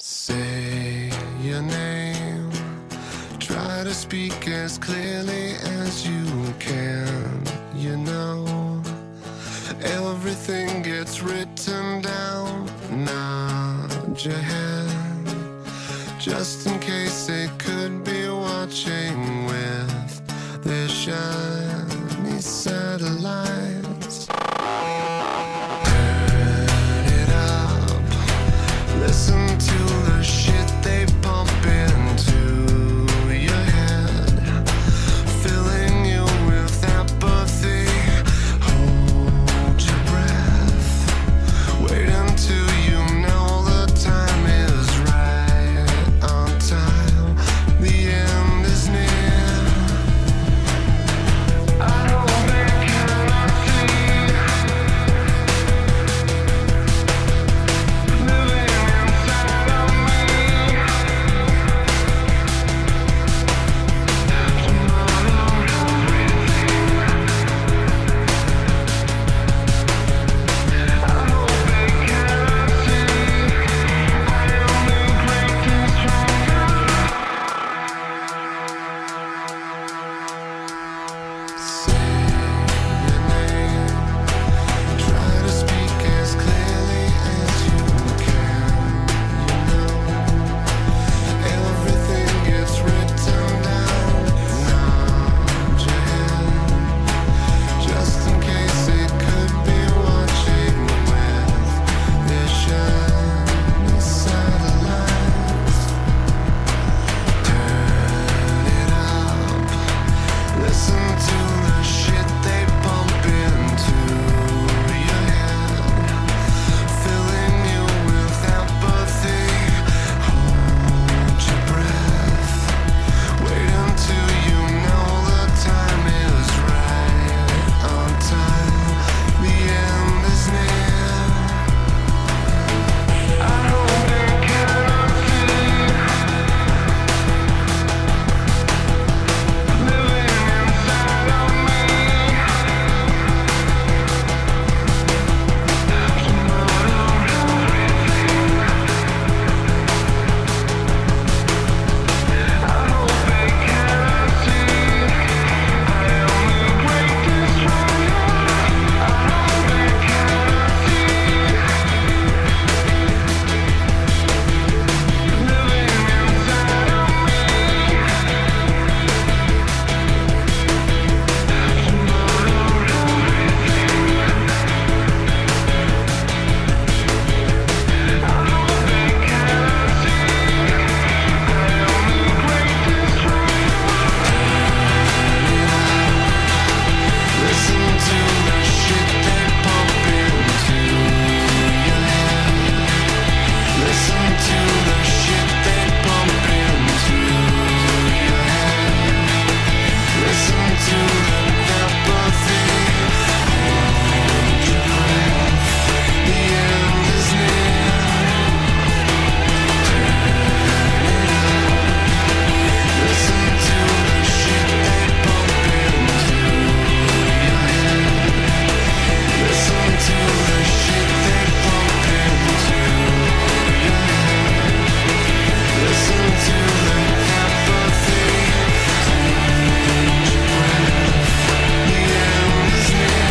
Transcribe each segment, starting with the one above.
Say your name. Try to speak as clearly as you can. You know, everything gets written down. Nod your head, just in case they could be watching with their shiny satellites. Turn it up, listen to the shit they pump into your head, filling you with apathy. Hold your breath, wait until you know the time is right on time. The end is near. I know they cannot see, living inside of me. I know they cannot see, I am the greatest stronger. Say your name, try to speak as clearly as you can. You know, everything gets written down. Nod your head, just in case they could be watching with their shiny satellites. Turn it up, listen to the shit they pump into your head, filling you with apathy. Hold your breath, wait until you know the time is right on time. The end is near. I know they cannot see, living inside of me. I know they cannot see, I am the greatest stronger. I know they cannot see, living inside of listen to the shit they pump into your head. Listen to the shit they pump into your head. Listen to the apathy. Hold your breath, the end is near. Listen to the shit they pump into your head. Listen to the shit they pump into your head. Listen to the apathy. Hold your breath, the end is near.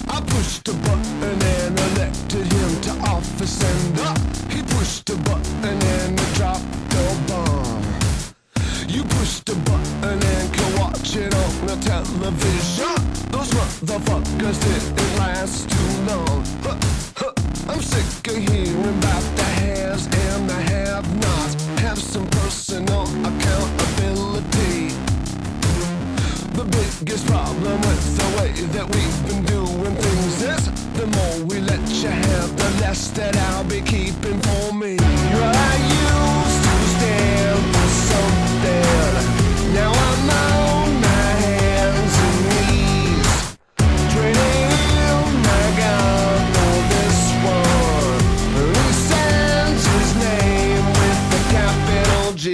I pushed a button and elected him to office, and he pushed a button and it dropped a bomb. You pushed a button and can watch it on the television. Those motherfuckers didn't last too long. I'm sick of hearing about the haves and the have-nots. Have some personal accountability. The biggest problem with the way that we've been doing things is the more the less that I'll be keeping for me. Well, I used to stand for something. Now I'm on my hands and knees, trading in my God for this one who signs his name with the capital G.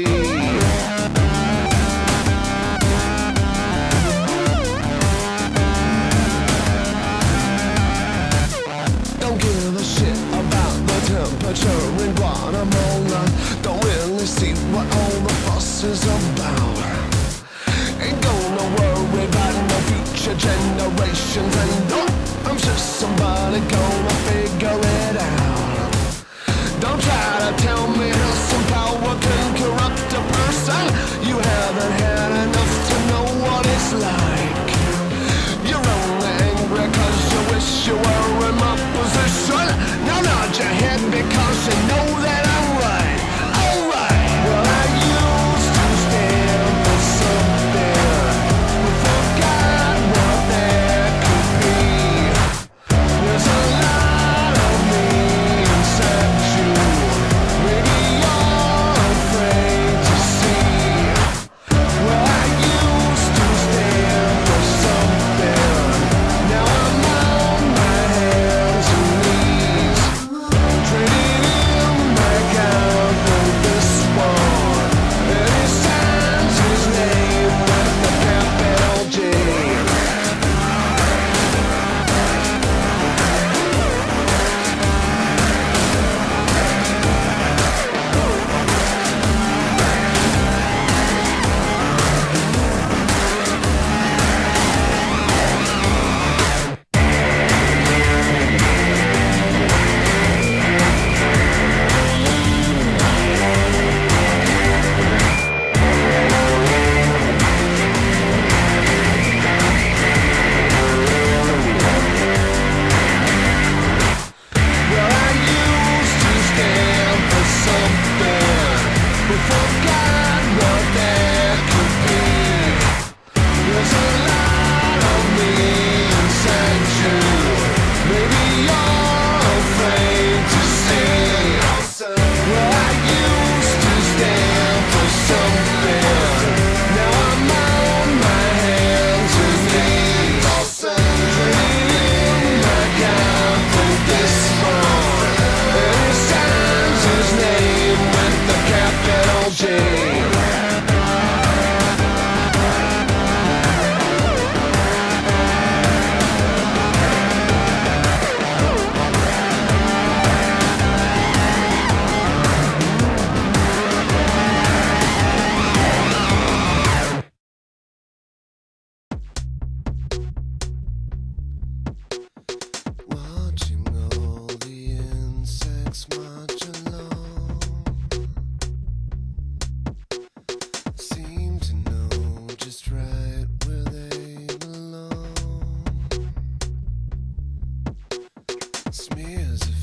Don't give a shit about the temperature in Guatemala. Don't really see what all the fuss is about. Ain't gonna worry about no future generations, and I'm sure somebody gonna figure it out. Don't try to tell me how some power can corrupt a person. You haven't had enough to know what it's like. You're only angry cause you wish you were in my position. Now nod your head because you know that I'm right. Alright, well I used to stand for something. We forgot what that could be. There's a lot of me inside you. Maybe you're afraid to see. Well I used to stand for something. Now I'm on my hands and knees, trading in my God for this one. And he signs his name with the capital G. Well, I used to stand for something. We forgot what that could be. There's a lot of me inside you. Maybe you're afraid to see. Well, I used to stand for something. Now I'm on my hands and knees, trading in my God for this one. And he signs his name with the capital G. Watching all the insects march along, seem to know just right where they belong. Smears of